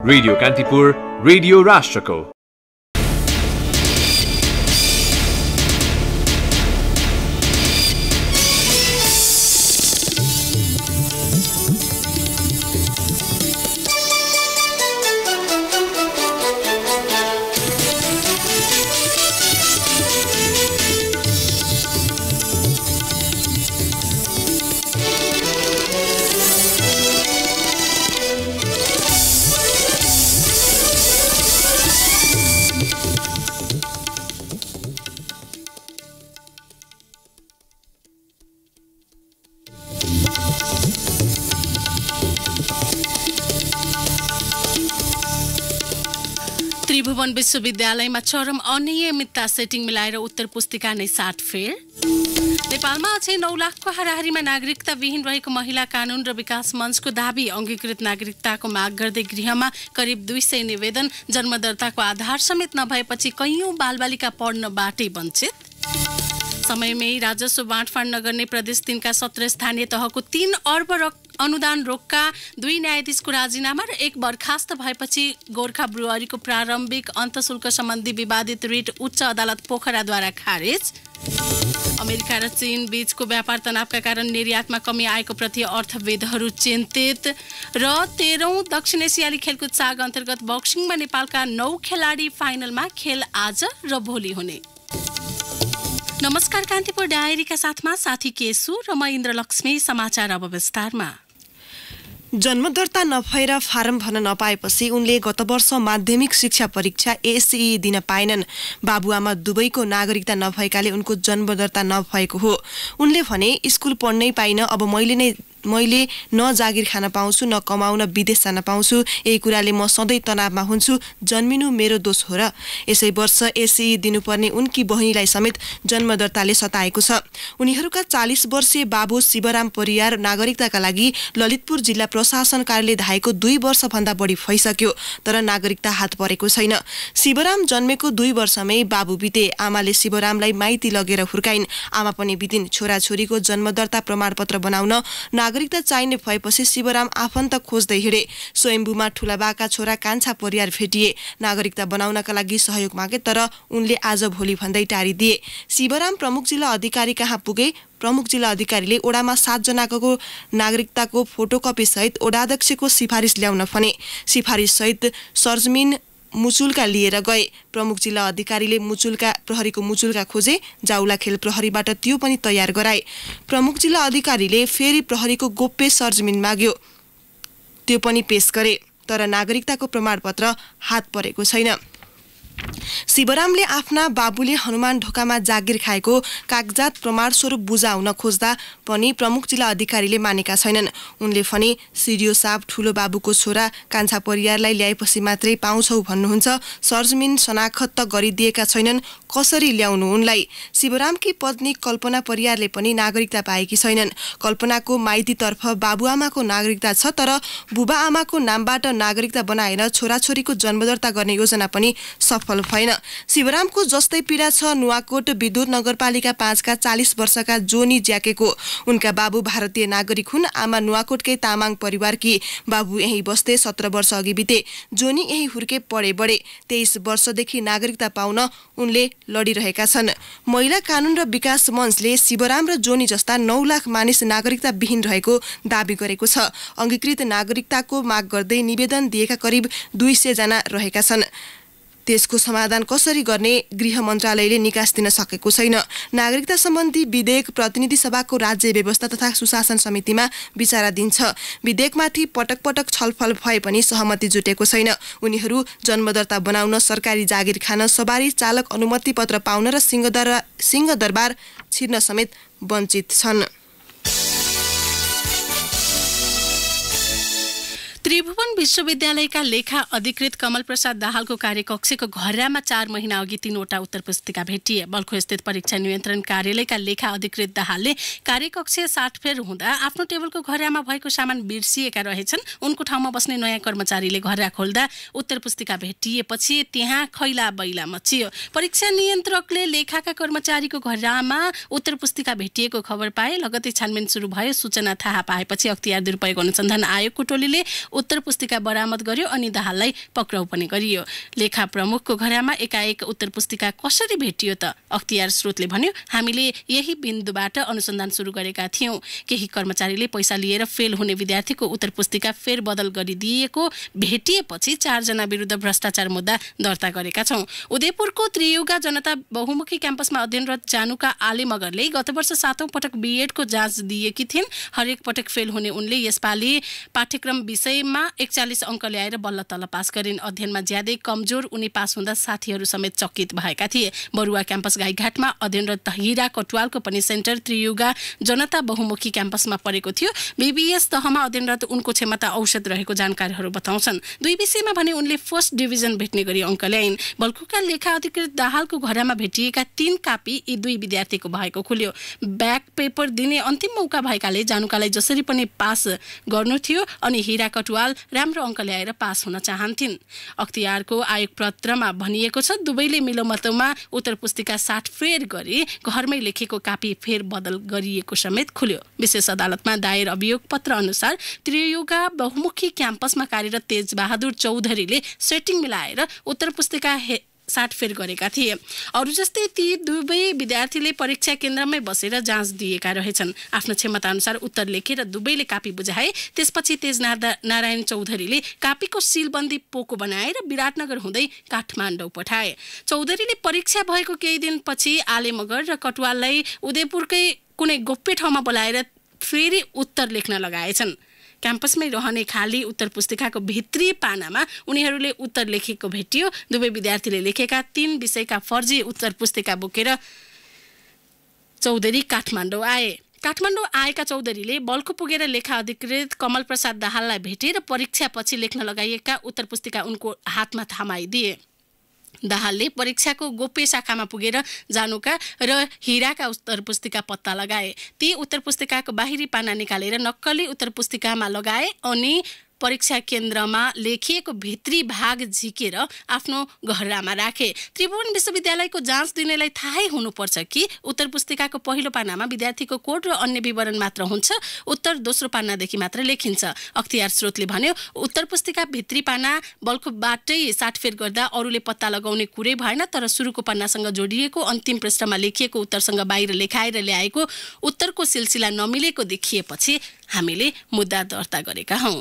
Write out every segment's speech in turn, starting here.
Radio Kantipur, radio राष्ट्रको। त्रिभुवन विश्वविद्यालयमा चरम अनियमितता सेटिङ मिलाएर उत्तर पुस्तिका नै साटफेर। नेपालमा अझै 9 लाखको हाराहारीमा नागरिकता विहीन रहेको महिला कानून र विकास मञ्चको दाबी। अंगीकृत नागरिकताको माग गर्दै गृहमा करिब 200 निवेदन। जन्मदर्ताको आधार समेत नभएपछि कैयौं बालबालिका पढ्नबाटै वञ्चित। समयमै राजस्व बाँडफाँड नगर्ने प्रदेश 3 का 17 स्थानीय तहको 3 अर्ब अनुदान रोक्का 2 न्यायाधीशको राजीनामा र 1 बर्खास्त भएपछि गोर्खा ब्रुअरीको प्रारम्भिक अन्तशुल्क सम्बन्धी विवादित रिट उच्च अदालत पोखराद्वारा खारेज। अमेरिका र चीन बीचको व्यापार तनावका कारण निर्यातमा कमी आएको प्रति अर्थविदहरू चिन्तित। र 13औं दक्षिण एसियाली खेलकुद साग अन्तर्गत बक्सिङमा नेपालका 9 खेलाडी फाइनलमा। खेल आज र भोलि हुने। नमस्कार, कान्तिपुर डायरीका साथमा साथी केसु र म इन्द्रलक्ष्मी। समाचार अब विस्तारमा। जन्मदर्ता नभएर फारम भर्न नपाएपछि उनले गत वर्ष माध्यमिक शिक्षा परीक्षा एसई दिन पाएनन्। बाबुआमा दुवैको नागरिकता नभएकाले उनको जन्मदर्ता नभएको हो। उनले भने स्कुल पढ्नै पाइन, अब मैले न जागिर खान पाउँछु न कमाउन विदेश जान पाउँछु। यही कुराले म सधैँ तनावमा हुन्छु। जन्मिनु मेरो दोष हो र। यसै वर्ष एसई दिनुपर्ने उनकी बहिनीलाई समेत जन्मदर्ताले सताएको छ। उनीहरूका 40 वर्षीय बाबु शिवराम परियार नागरिकताका लागि ललितपुर जिल्ला प्रशासन कार्यालय धाएको 2 वर्षभन्दा बढी भइसक्यो, तर नागरिकता हात परेको छैन। शिवराम जन्मेको 2 वर्षमै बाबु बिते। आमाले शिवरामलाई माइती लगेर हुर्काइन्। आमा पनि बितिन्। छोराछोरीको जन्मदर्ता प्रमाणपत्र बनाउन नागरिकता चाहिने भएपछि शिवराम आफन्त खोज्दै हिँडे। स्वयम्भूमा ठुलाबाका छोरा कान्छा परियार भेटिए। नागरिकता बनाउनका लागि सहयोग मागे, तर उनले आज भोलि भन्दै टारिदिए। शिवराम प्रमुख जिल्ला अधिकारी कहाँ पुगे। प्रमुख जिल्ला अधिकारीले ओडामा 7 जनाको नागरिकताको फोटोकपी सहित ओडाध्यक्षको सिफारिस ल्याउन भने। सिफारिस सहित सरजमिन मुचुल्का लिएर गए। प्रमुख जिल्ला अधिकारीले प्रहरीको मुचुल्का खोजे। जाउला खेल प्रहरीबाट त्यो पनि तयार गराए। प्रमुख जिल्ला अधिकारीले फेरि प्रहरीको गोप्य सरजमिन माग्यो, त्यो पनि पेश गरे, तर नागरिकताको प्रमाणपत्र हात परेको छैन। शिवरामले आफ्ना बाबुले हनुमान ढोकामा जागिर खाएको कागजात प्रमाण स्वरूप बुझाउन खोज्दा पनि प्रमुख जिल्ला अधिकारीले मानेका छैनन्। उनले भने सिडिओ साहब ठुलो बाबुको छोरा कान्छा परियारलाई ल्याएपछि मात्रै पाउँछौ भन्नुहुन्छ। सरजमिन शनाखत त गरिदिएका छैनन्, कसरी ल्याउनु उनलाई। शिवरामकी पत्नी कल्पना परियारले पनि नागरिकता पाएकी छैनन्। कल्पनाको माइतीतर्फ बाबुआमाको नागरिकता छ, तर बुबा आमाको नामबाट नागरिकता बनाएर छोराछोरीको जन्मदर्ता गर्ने योजना पनि सफल भएन। शिवरामको जस्तै पीडा छ नुवाकोट विद्युत नगरपालिका 5 का 40 वर्षका जोनी ज्याकेको। उनका बाबु भारतीय नागरिक हुन्। आमा नुवाकोटकै तामाङ परिवारकी। बाबु यही बस्दै 17 वर्ष अघि बिते। जोनी यही हुर्के पढे बढे। 23 वर्षदेखि नागरिकता पाउन उनले लडिरहेका छन्। महिला कानून र विकास मञ्चले शिवराम र जोनी जस्ता 9 लाख मानिस नागरिकता विहीन रहेको दाबी गरेको छ। अंगीकृत नागरिकताको माग गर्दै निवेदन दिएका करिब 200 जना रहेका छन्। त्यसको समाधान कसरी गर्ने गृह मन्त्रालयले निकास दिन सकेको छैन। नागरिकता सम्बन्धी विधेयक प्रतिनिधि सभाको राज्य व्यवस्था तथा सुशासन समितिमा विचाराधीन छ। विधेयकमाथि पटक पटक छलफल भए पनि सहमति जुटेको छैन। उनीहरू जन्मदर्ता बनाउन, सरकारी जागिर खान, सवारी चालक अनुमति पत्र पाउन र सिंहदरबार छिर्न समेत वञ्चित छन्। त्रिभुवन विश्वविद्यालयका लेखा अधिकृत कमल प्रसाद दाहालको कार्यकक्षको घरमा 4 महिना अघि 3वटा उत्तर पुस्तिका भेटिए। बल्खु स्थित परीक्षा नियन्त्रण कार्यालयका लेखा अधिकृत दाहालले कार्यकक्ष साटफेर हुँदा आफ्नो टेबलको घरमा भएको सामान बिर्सिएका रहेछन्। उनको ठाउँमा बस्ने नयाँ कर्मचारीले घरमा खोल्दा उत्तर पुस्तिका भेटिएपछि त्यहाँ खैला बैला मचियो। परीक्षा नियन्त्रकले लेखाका कर्मचारीको घरमा उत्तर पुस्तिका भेटिएको खबर पाए। लगतै छानबिन सुरु भयो। सूचना थाहा पाएपछि अख्तियार दुरुपयोग अनुसन्धान आयोगको टोलीले उत्तर पुस्तिका बरामद गर्यो अनि दाहाललाई पक्राउ पनि गरियो। लेखा प्रमुखको घरमा एकाएक उत्तर पुस्तिका कसरी भेटियो त? अख्तियार स्रोतले भन्यो, हामीले यही बिन्दुबाट अनुसन्धान सुरु गरेका थियौं। केही कर्मचारीले पैसा लिएर फेल हुने विद्यार्थीको उत्तर पुस्तिका फेरबदल गरिदिएको भेटिएपछि 4 जना विरुद्ध भ्रष्टाचार मुद्दा दर्ता गरेका छौं। उदयपुरको त्रियुगा जनता बहुमुखी क्याम्पसमा अध्ययनरत जानुका आले मगरले गत वर्ष 7औं पटक बीएडको जाँच दिएकी थिइन्। हरेक पटक फेल हुने उनले यसपालि पाठ्यक्रम विषयमा 41 अङ्क ल्याएर बल्ल तल्ल पास गरिन्। अध्ययनमा ज्यादै कमजोर उनी पास हुँदा साथीहरू समेत चकित भएका थिए। बरुवा क्याम्पस गाईघाटमा अध्ययनरत हिरा कटुवालको पनि सेन्टर त्रियुगा जनता बहुमुखी क्याम्पसमा परेको थियो। बीबीएस तहमा अध्ययनरत उनको क्षमता औसत रहेको जानकारीहरू बताउँछन्। 2 विषयमा भने उनले फर्स्ट डिभिजन भेट्ने गरी अङ्क ल्याइन्। बल्कुका लेखा अधिकृत दाहालको घरमा भेटिएका 3 कापी यी 2 विद्यार्थीको भएको खुल्यो। ब्याक पेपर दिने अन्तिम मौका भएकाले जानुकालाई जसरी पनि पास गर्नु थियो अनि हिरा कटुवाल राम्रो अङ्क ल्याएर पास हुन चाहन्थिन्। अख्तियारको आयोग पत्रमा भनिएको छ, दुवैले मिलोमतोमा उत्तर पुस्तिका साटफेर गरी घरमै लेखेको कापी फेर बदल गरिएको समेत खुल्यो। विशेष अदालतमा दायर अभियोग पत्र अनुसार त्रियुगा बहुमुखी क्याम्पसमा कार्यरत तेजबहादुर चौधरीले सेटिङ मिलाएर उत्तर पुस्तिका साटफेर गरेका थिए। अरू जस्तै ती दुवै विद्यार्थीले परीक्षा केन्द्रमै बसेर जाँच दिएका रहेछन्। आफ्नो क्षमता अनुसार उत्तर लेखेर दुवैले कापी बुझाए। त्यसपछि तेजनारायण चौधरीले कापीको सिलबन्दी पोको बनाएर विराटनगर हुँदै काठमाडौँ पठाए। चौधरीले परीक्षा भएको केही दिनपछि आले मगर र कटुवाललाई उदयपुरकै कुनै गोप्य ठाउँमा बोलाएर फेरि उत्तर लेख्न लगाएछन्। क्याम्पसमै रहने खाली उत्तर पुस्तिकाको भित्री पानामा उनीहरूले उत्तर लेखेको भेटियो। दुवै विद्यार्थीले लेखेका 3 विषयका फर्जी उत्तर पुस्तिका बोकेर चौधरी काठमाडौँ आए। काठमाडौँ आएका चौधरीले बल्खु पुगेर लेखा अधिकृत कमल प्रसाद दाहाललाई भेटेर परीक्षापछि लेख्न लगाइएका उत्तर पुस्तिका उनको हातमा थमाइदिए। दाहालले परीक्षाको गोप्य शाखामा पुगेर जानुका र हिराका उत्तर पुस्तिका पत्ता लगाए। ती उत्तर पुस्तिकाको बाहिरी पाना निकालेर नक्कली उत्तर पुस्तिकामा लगाए अनि परीक्षा केन्द्रमा लेखिएको भित्री भाग झिकेर आफ्नो घरमा राखे। त्रिभुवन विश्वविद्यालयको जाँच दिनेलाई थाहै हुनुपर्छ कि उत्तर पुस्तिकाको पहिलो पानामा विद्यार्थीको कोड र अन्य विवरण मात्र हुन्छ, उत्तर दोस्रो पानादेखि मात्र लेखिन्छ। अख्तियार स्रोतले भन्यो, उत्तर पुस्तिका भित्री पाना बल्खुबाटै साटफेर गर्दा अरूले पत्ता लगाउने कुरै भएन, तर सुरुको पानासँग जोडिएको अन्तिम पृष्ठमा लेखिएको उत्तरसँग बाहिर लेखाएर ल्याएको उत्तरको सिलसिला नमिलेको देखिएपछि हामीले मुद्दा दर्ता गरेका हौं।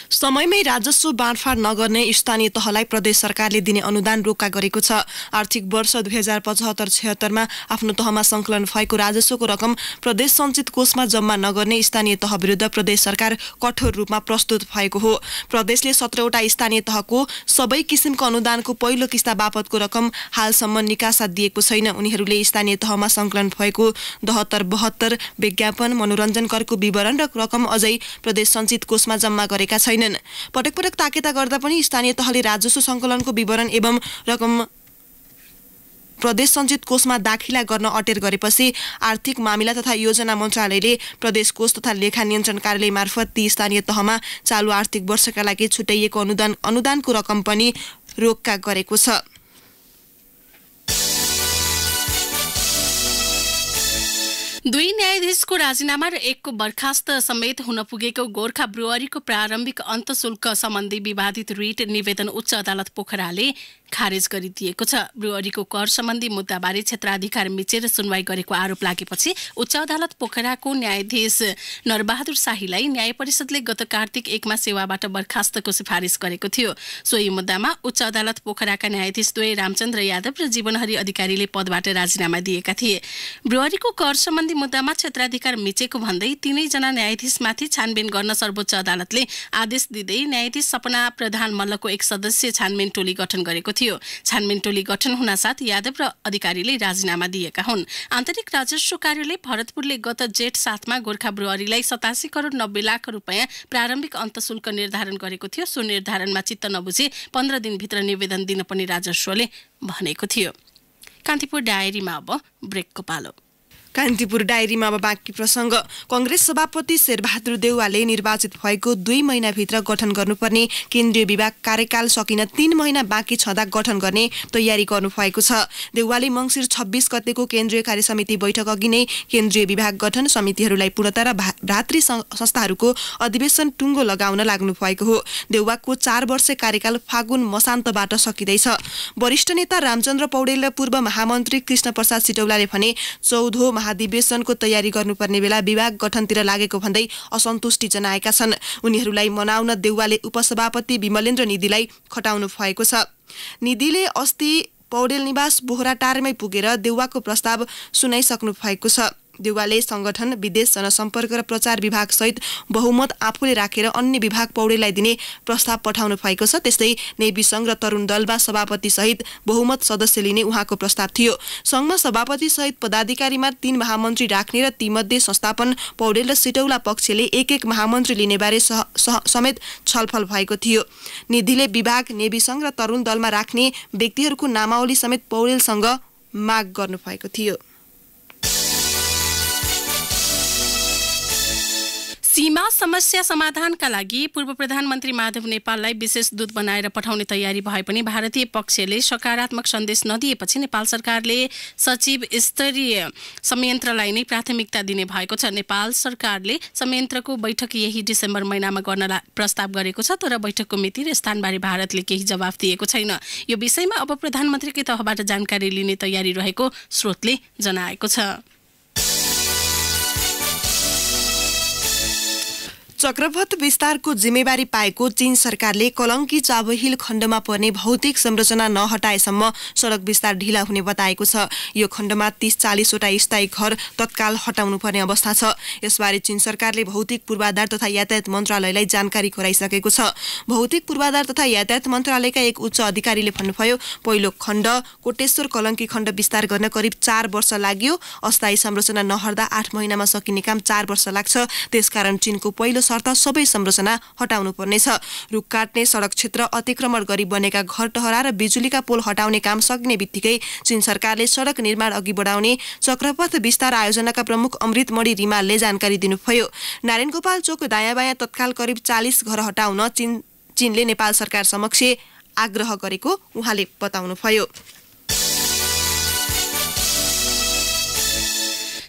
समयमै राजस्व बाँडफाँड नगर्ने स्थानीय तहलाई प्रदेश सरकारले दिने अनुदान रोक्का गरेको छ। आर्थिक वर्ष 2075-76मा आफ्नो तहमा संकलन भएको राजस्वको रकम प्रदेश सञ्चित कोषमा जम्मा नगर्ने स्थानीय तह विरुद्ध प्रदेश सरकार कठोर रूपमा प्रस्तुत भएको हो। प्रदेशले 17वटा स्थानीय तहको सबै किसिमको अनुदानको पहिलो किस्ता बापतको रकम हालसम्म निकासा दिएको छैन। उनीहरूले स्थानीय तहमा संकलन भएको 72 विज्ञापन मनोरञ्जन करको विवरण र रकम अझै प्रदेश सञ्चित कोषमा जम्मा गरेका छैनन्। पटक पटक ताकेता गर्दा पनि स्थानीय तहले राजस्व संकलनको विवरण एवं रकम प्रदेश सञ्चित कोषमा दाखिला गर्न अटेर गरेपछि आर्थिक मामिला तथा योजना मन्त्रालयले प्रदेश कोष तथा लेखा नियन्त्रण कार्यालय मार्फत ती स्थानीय तहमा चालु आर्थिक वर्षका लागि छुट्याइएको अनुदानको रकम पनि रोक्का गरेको छ। दुई न्यायाधीशको राजीनामा र एकको बर्खास्त समेत हुन पुगेको गोर्खा ब्रुअरीको प्रारम्भिक अन्तशुल्क सम्बन्धी विवादित रिट निवेदन उच्च अदालत पोखराले खारेज गरिदिएको छ। ब्रुअरीको कर सम्बन्धी मुद्दाबारे क्षेत्राधिकार मिचेर सुनवाई गरेको आरोप लागेपछि उच्च अदालत पोखराको न्यायाधीश नरबहादुर शाहीलाई न्याय परिषदले गत कार्तिक 1मा सेवाबाट बर्खास्तको सिफारिस गरेको थियो। सोही मुद्दामा उच्च अदालत पोखराका न्यायाधीश द्वय रामचन्द्र यादव र जीवनहरि अधिकारीले पदबाट राजीनामा दिएका थिए। ब्रुअरीको कर सम्बन्धी मुद्दामा क्षेत्राधिकार मिचेको भन्दै तीनैजना न्यायाधीशमाथि छानबिन गर्न सर्वोच्च अदालतले आदेश दिँदै न्यायाधीश सपना प्रधान मल्लको एक सदस्यीय छानबिन टोली गठन गरेको थियो। छानबिन टोली गठन हुनासाथ यादव र अधिकारीले राजीनामा दिएका हुन्। आन्तरिक राजस्व कार्यालय भरतपुरले गत जेठ 7मा गोर्खा ब्रुअरीलाई 87 करोड 90 लाख रुपैयाँ प्रारम्भिक अन्तशुल्क निर्धारण गरेको थियो। सो निर्धारणमा चित्त नबुझे 15 दिनभित्र निवेदन दिन पनि राजस्वले भनेको थियो। कान्तिपुर डायरीमा अब ब्रेकको पालो। कान्तिपुर डायरीमा अब बाँकी प्रसङ्ग। कङ्ग्रेस सभापति शेरबहादुर देउवाले निर्वाचित भएको 2 महिनाभित्र गठन गर्नुपर्ने केन्द्रीय विभाग कार्यकाल सकिन 3 महिना बाँकी छँदा गठन गर्ने तयारी गर्नुभएको छ। देउवाले मङ्सिर 26 गतेको केन्द्रीय कार्यसमिति बैठक अघि नै केन्द्रीय विभाग गठन समितिहरूलाई पूर्णता र भ्रातृ संस्थाहरूको अधिवेशन टुङ्गो लगाउन लाग्नु भएको हो। देउवाको 4 वर्ष कार्यकाल फागुन मसान्तबाट सकिँदैछ। वरिष्ठ नेता रामचन्द्र पौडेल र पूर्व महामन्त्री कृष्ण प्रसाद सिटौलाले भने 14औं महाधिवेशनको तयारी गर्नुपर्ने बेला विभाग गठनतिर लागेको भन्दै असन्तुष्टि जनाएका छन्। उनीहरूलाई मनाउन देउवाले उपसभापति विमलेन्द्र निधिलाई खटाउनु भएको छ। निधिले अस्ति पौडेल निवास बोहराटारमै पुगेर देउवाको प्रस्ताव सुनाइसक्नु भएको छ। देउवाले संगठन, विदेश, जनसम्पर्क र प्रचार विभाग सहित बहुमत आफूले राखेर अन्य विभाग पौडेललाई दिने प्रस्ताव पठाउनु भएको छ। त्यस्तै नेवी संघ र तरुण दलमा सभापति सहित बहुमत सदस्य लिने उहाँको प्रस्ताव थियो। संघमा सभापति सहित पदाधिकारीमा 3 महामन्त्री राख्ने र तीमध्ये संस्थापन पौडेल र सिटौला पक्षले एक महामन्त्री लिने बारे समेत छलफल भएको थियो। निधिले विभाग, नेवी संघ र तरुण दलमा राख्ने व्यक्तिहरूको नामावली समेत पौडेलसँग माग गर्नु भएको थियो। सीमा समस्या समाधानका लागि पूर्व प्रधानमन्त्री माधव नेपाललाई विशेष दूत बनाएर पठाउने तयारी भए पनि भारतीय पक्षले सकारात्मक सन्देश नदिएपछि नेपाल सरकारले सचिव स्तरीय संयन्त्रलाई नै प्राथमिकता दिने भएको छ। नेपाल सरकारले संयन्त्रको बैठक यही डिसेम्बर महिनामा गर्न प्रस्ताव गरेको छ, तर बैठकको मिति र स्थानबारे भारतले केही जवाफ दिएको छैन। यो विषयमा अब प्रधानमन्त्रीकै तहबाट जानकारी लिने तयारी रहेको स्रोतले जनाएको छ। चक्रपथ विस्तारको जिम्मेवारी पाएको चीन सरकारले कलङ्की चाबहिल खण्डमा पर्ने भौतिक संरचना नहटाएसम्म सडक विस्तार ढिला हुने बताएको छ। यो खण्डमा 30-40 वटा स्थायी घर तत्काल हटाउनु पर्ने अवस्था छ। यसबारे चीन सरकारले भौतिक पूर्वाधार तथा यातायात मन्त्रालयलाई जानकारी गराइसकेको छ। भौतिक पूर्वाधार तथा यातायात मन्त्रालयका एक उच्च अधिकारीले भन्नुभयो, पहिलो खण्ड कोटेश्वर कलङ्की खण्ड विस्तार गर्न करिब 4 वर्ष लाग्यो। अस्थायी संरचना नहट्दा 8 महिनामा सकिने काम 4 वर्ष लाग्छ। त्यसकारण चीनको पहिलो शर्त सबै संरचना हटाउनु पर्नेछ। रुख काट्ने, सडक क्षेत्र अतिक्रमण गरी बनेका घर टहरा र बिजुलीका पोल हटाउने काम सकिने बित्तिकै चीन सरकारले सडक निर्माण अघि बढाउने चक्रपथ विस्तार आयोजनाका प्रमुख अमृतमणि रिमालले जानकारी दिनुभयो। नारायणगोपाल चोक दायाँ बायाँ तत्काल करिब 40 घर हटाउन चीनले नेपाल सरकार समक्ष आग्रह गरेको उहाँले बताउनुभयो।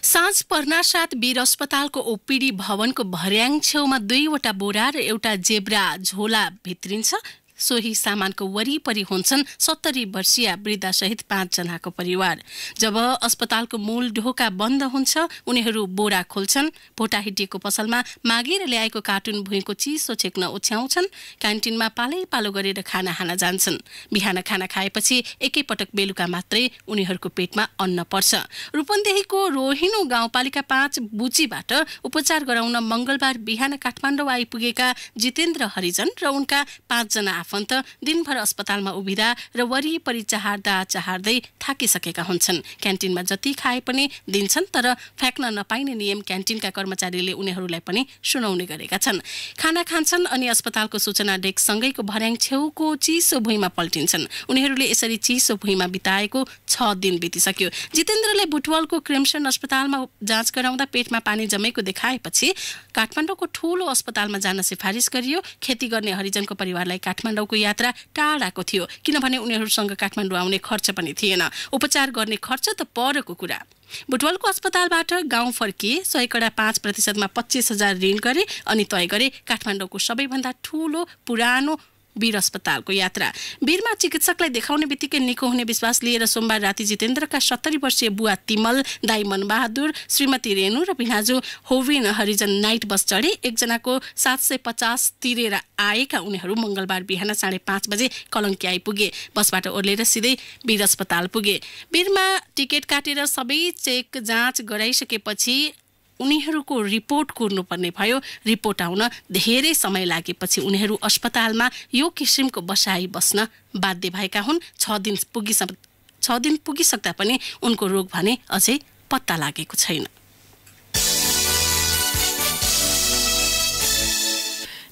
साँझ पर्नासाथ वीर अस्पतालको ओपीडी भवनको भर्याङ छेउमा 2 वटा बोरा र एउटा जेब्रा झोला भित्रिन्छ। सोही सामानको वरिपरि हुन्छन् 70 वर्षीय वृद्धासहित 5 जनाको परिवार। जब अस्पतालको मूल ढोका बन्द हुन्छ, उनीहरू बोरा खोल्छन्। भोटा हिटिएको पसलमा मागेर ल्याएको कार्टुन भुइँको चिसो छेक्न ओछ्याउँछन्। क्यान्टिनमा पालै-पालो गरेर खाना खान जान्छन्। बिहान खाना खाएपछि एकैपटक बेलुका मात्रै उनीहरूको पेटमा अन्न पर्छ। रूपन्देहीको रोहिणो गाउँपालिका 5 बुचीबाट उपचार गराउन मंगलबार बिहान काठमाडौँ आइपुगेका जितेन्द्र हरिजन र उनका 5 जना दिनभर अस्पतालमा उभिँदा र वरिपरि चाहर्दै थाकिसकेका हुन्छन्। क्यान्टिनमा जति खाए पनि दिन्छन्, तर फ्याँक्न नपाइने नियम क्यान्टिनका कर्मचारीले उनीहरूलाई पनि सुनाउने गरेका छन्। खाना खान्छन् अनि अस्पतालको सूचना डेस्क सँगैको भर्याङ छेउको चिसो भुइँमा पल्टिन्छन्। उनीहरूले यसरी चिसो भुइँमा बिताएको 6 दिन बितिसक्यो। जितेन्द्रले बुटवलको क्रिम्सन अस्पतालमा जाँच गराउँदा पेटमा पानी जमेको देखाएपछि काठमाडौँको ठूलो अस्पतालमा जान सिफारिस गरियो। खेती गर्ने हरिजनको परिवारलाई काठमाडौँको यात्रा टाढाको थियो, किनभने उनीहरूसँग काठमाडौँ आउने खर्च पनि थिएन। उपचार गर्ने खर्च त परको कुरा। बुटवलको अस्पतालबाट गाउँ फर्किए। 100.5% 25,000 ऋण गरे अनि तय गरे काठमाडौँको सबैभन्दा ठूलो पुरानो वीर अस्पतालको यात्रा। वीरमा चिकित्सकलाई देखाउने बित्तिकै निको हुने विश्वास लिएर सोमबार राति जितेन्द्रका 70 वर्षीय बुवा तिमल, दाई मनबहादुर, श्रीमती रेणु र भिनाजु होविन हरिजन नाइट बस चढे। एकजनाको 750 तिरेर आएका उनीहरू मंगलबार बिहान 5:30 बजे कलङ्की आइपुगे। बसबाट ओर्लेर सिधै वीर अस्पताल पुगे। वीरमा टिकट काटेर सबै चेक जाँच गराइसकेपछि उनीहरूको रिपोर्ट कुर्नुपर्ने भयो। रिपोर्ट आउन धेरै समय लागेपछि उनीहरू अस्पतालमा यो किसिमको बसाई बस्न बाध्य भएका हुन्। 6 दिन पुगिसक्दा पनि उनको रोग भने अझै पत्ता लागेको छैन।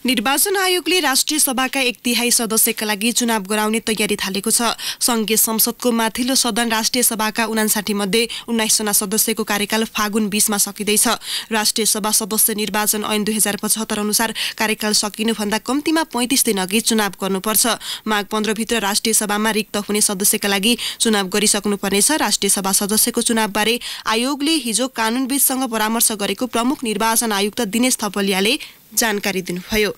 निर्वाचन आयोगले राष्ट्रिय सभाका 1/3 सदस्यका लागि चुनाव गराउने तयारी थालेको छ। संघीय संसदको माथिल्लो सदन राष्ट्रिय सभाका 59 मध्ये 19 जना सदस्यको कार्यकाल फागुन 20 मा सकिँदैछ। राष्ट्रिय सभा सदस्य निर्वाचन ऐन 2075 अनुसार कार्यकाल सकिनुभन्दा कम्तीमा 35 दिन अघि चुनाव गर्नुपर्छ। माघ 15 भित्र राष्ट्रिय सभामा रिक्त हुने सदस्यका लागि चुनाव गरिसक्नुपर्नेछ। राष्ट्रिय सभा सदस्यको चुनावबारे आयोगले हिजो कानूनविदसँग परामर्श गरेको प्रमुख निर्वाचन आयुक्त दिनेश थपलियाले जानकारी दिनुभयो।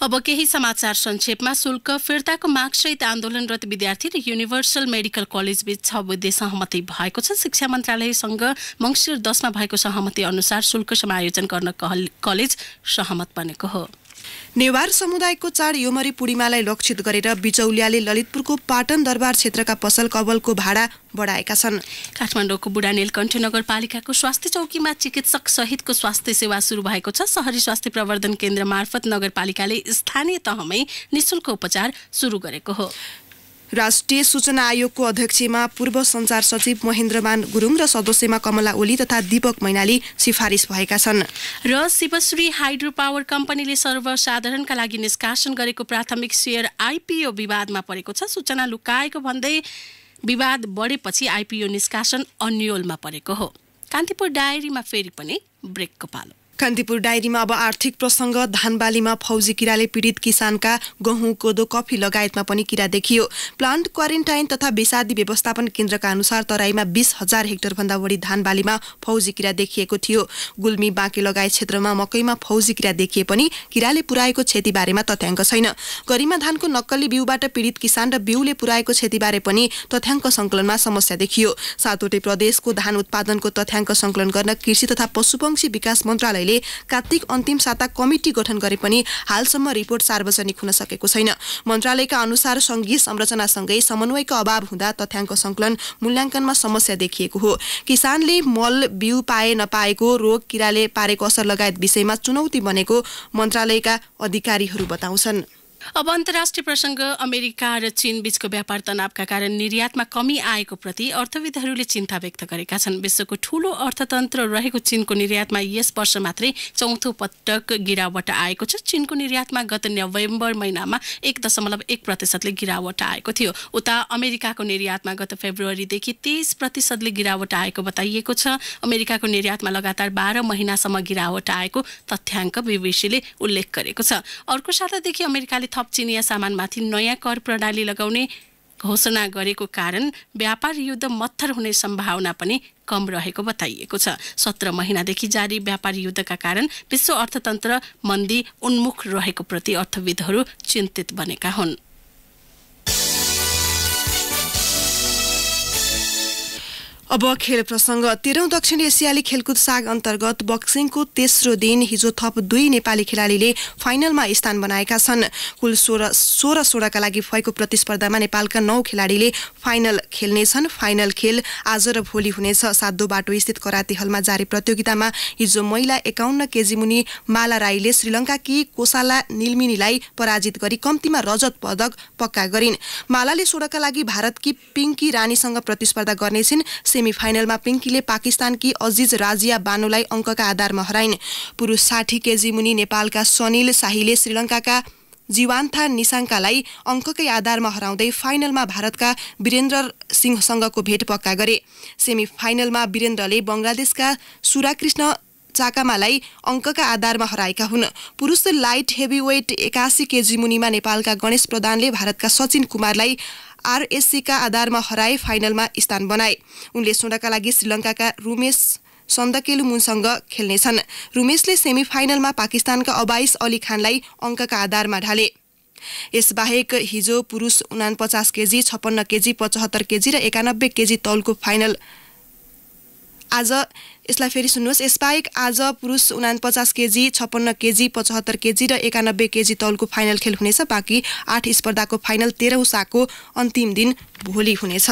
अब केही समाचार संक्षेपमा। शुल्क फिर्ताको मागसहित आन्दोलनरत विद्यार्थी र युनिभर्सल मेडिकल कलेज बीच 6 बुँदे सहमति भएको छ। शिक्षा मन्त्रालयसँग मङ्सिर 10 मा भएको सहमति अनुसार शुल्क समायोजन गर्न कलेज सहमत बनेको हो। नेवार समुदायको चाड योमरी पूर्णिमालाई लक्षित गरेर बिचौलियाले ललितपुरको पाटन दरबार क्षेत्रका पसल कवलको भाडा बढाएका छन्। काठमाडौँको बुढा नीलकण्ठ नगरपालिकाको स्वास्थ्य चौकीमा चिकित्सक सहितको स्वास्थ्य सेवा सुरु भएको छ। शहरी स्वास्थ्य प्रवर्धन केन्द्र मार्फत नगरपालिकाले स्थानीय तहमै निशुल्क उपचार सुरु गरेको हो। राष्ट्रिय सूचना आयोगको अध्यक्षमा पूर्व सञ्चार सचिव महेन्द्रमान गुरुङ र सदस्यमा कमला ओली तथा दीपक मैनाली सिफारिस भएका छन्। र शिवश्री हाइड्रो पावर कम्पनीले सर्वसाधारणका लागि निष्कासन गरेको प्राथमिक शेयर आइपिओ विवादमा परेको छ। सूचना लुकाएको भन्दै विवाद बढेपछि आइपिओ निष्कासन अन्यलमा परेको हो। कान्तिपुर डायरीमा फेरि पनि ब्रेकको पालो। कान्तिपुर डायरीमा अब आर्थिक प्रसङ्ग। धानबालीमा फौजी किराले पीडित किसानका गहुँ कोदो कफी लगायतमा पनि किरा देखियो। प्लान्ट क्वारेन्टाइन तथा बेसादी व्यवस्थापन केन्द्रका अनुसार तराईमा 20,000 हेक्टर भन्दा बढी धानबालीमा फौजी किरा देखिएको थियो। गुल्मी बाँके लगायत क्षेत्रमा मकैमा फौजी किरा देखिए पनि किराले पुर्याएको क्षतिबारेमा तथ्याङ्क छैन। गरिमा धानको नक्कली बिउबाट पीडित किसान र बिउले पुर्याएको क्षतिबारे पनि तथ्याङ्क सङ्कलनमा समस्या देखियो। सातवटै प्रदेशको धान उत्पादनको तथ्याङ्क सङ्कलन गर्न कृषि तथा पशुपक्षी विकास मन्त्रालय कार्तिक अन्तिम साता कमिटी गठन गरे पनि हालसम्म रिपोर्ट सार्वजनिक हुन सकेको छैन। मन्त्रालयका अनुसार संघीय संरचनासँगै समन्वयको अभाव हुँदा तथ्याङ्क सङ्कलन मूल्याङ्कनमा समस्या देखिएको हो। किसानले मल बिउ पाए नपाएको, रोग किराले पारेको असर लगायत विषयमा चुनौती बनेको मन्त्रालयका अधिकारीहरू बताउँछन्। अब अन्तर्राष्ट्रिय प्रसङ्ग। अमेरिका र चीन बीचको व्यापार तनावका कारण निर्यातमा कमी आएको प्रति अर्थविदहरूले चिन्ता व्यक्त गरेका छन्। विश्वको ठूलो अर्थतन्त्र रहेको चीनको निर्यातमा यस वर्ष मात्रै चौथो पटक गिरावट आएको छ। चीनको निर्यातमा गत नोभेम्बर महिनामा 1.1%ले गिरावट आएको थियो। उता अमेरिकाको निर्यातमा गत फेब्रुअरीदेखि 30%ले गिरावट आएको बताइएको छ। अमेरिकाको निर्यातमा लगातार 12 महिनासम्म गिरावट आएको तथ्याङ्क बीबीसीले उल्लेख गरेको छ। अर्को सातादेखि अमेरिकाले थप चिनिया सामानमाथि नयाँ कर प्रणाली लगाउने घोषणा गरेको कारण व्यापार युद्ध मत्थर हुने सम्भावना पनि कम रहेको बताइएको छ। 17 महिनादेखि जारी व्यापार युद्धका कारण विश्व अर्थतन्त्र मन्दी उन्मुख रहेको प्रति अर्थविदहरू चिन्तित बनेका हुन्। अब खेल प्रसङ्ग। 13औं दक्षिण एसियाली खेलकुद साग अन्तर्गत बक्सिङको तेस्रो दिन हिजो थप 2 नेपाली खेलाडीले फाइनलमा स्थान बनाएका छन्। कुल 16का लागि भएको प्रतिस्पर्धामा नेपालका 9 खेलाडीले फाइनल खेल्नेछन्। फाइनल खेल आज र भोलि हुनेछ। सातो बाटो स्थित कराते हलमा जारी प्रतियोगितामा हिजो महिला 51 केजी मुनि माला राईले श्रीलङ्काकी कोसाला निल्मिनीलाई पराजित गरी कम्तीमा रजत पदक पक्का गरिन्। मालाले 16का लागि भारतकी पिङ्की रानीसँग प्रतिस्पर्धा गर्नेछिन्। सेमिफाइनलमा पिङ्कीले पाकिस्तानकी अजिज राजिया बानोलाई अङ्कका आधारमा हराइन्। पुरुष 60 केजी मुनि नेपालका सनिल शाहीले श्रीलङ्काका जीवान्था निसाङ्कालाई अङ्ककै आधारमा हराउँदै फाइनलमा भारतका वीरेन्द्र सिंहसँगको भेट पक्का गरे। सेमिफाइनलमा वीरेन्द्रले बङ्गलादेशका सुराकृष्ण चाकामालाई अङ्कका आधारमा हराएका हुन्। पुरुष लाइट हेभीवेट 81 केजी मुनिमा नेपालका गणेश प्रधानले भारतका सचिन कुमारलाई आरएससीका आधारमा हराए फाइनलमा स्थान बनाए। उनले 16का लागि श्रीलङ्काका रुमेश सन्दकेलुमुनसँग खेल्नेछन्। रुमेशले सेमिफाइनलमा पाकिस्तानका अबाइस अली खानलाई अङ्कका आधारमा ढाले। यसबाहेक हिजो पुरुष 49 केजी, 56 केजी, 75 केजी र 91 केजी तौलको फाइनल आज यसलाई फेरि सुन्नुहोस्। यसबाहेक आज पुरुष 49 केजी, 56 केजी, 75 केजी र 91 केजी तौलको फाइनल खेल हुनेछ। बाँकी 8 स्पर्धाको फाइनल 13औं साको अन्तिम दिन भोलि हुनेछ।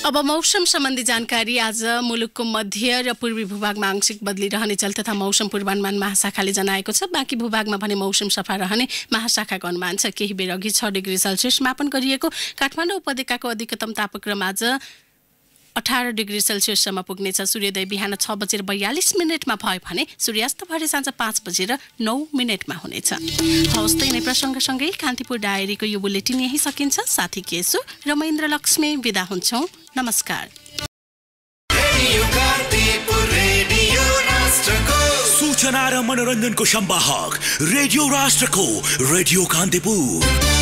अब मौसम सम्बन्धी जानकारी। आज मुलुकको मध्य र पूर्वी भूभागमा आंशिक बदली रहने जल तथा मौसम पूर्वानुमान महाशाखाले जनाएको छ। बाँकी भूभागमा भने मौसम सफा रहने महाशाखाको अनुमान छ। केही बेर अघि 6 डिग्री सेल्सियस मापन गरिएको काठमाडौँ उपत्यकाको अधिकतम तापक्रम आज 18 डिग्री सेल्सियससम्म पुग्नेछ। सूर्योदय बिहान 6:42 भयो भने सूर्यास्त भरे साँझ 5:09 हुनेछ। हौस्तै नै प्रसङ्गसँगै कान्तिपुर डायरीको यो बुलेटिन यही सकिन्छ। साथी केसु र महेन्द्र लक्ष्मी बिदा हुन्छौँ। नमस्कार। सूचना र मनोरञ्जनको संवाहक रेडियो राष्ट्रको रेडियो कान्तिपुर।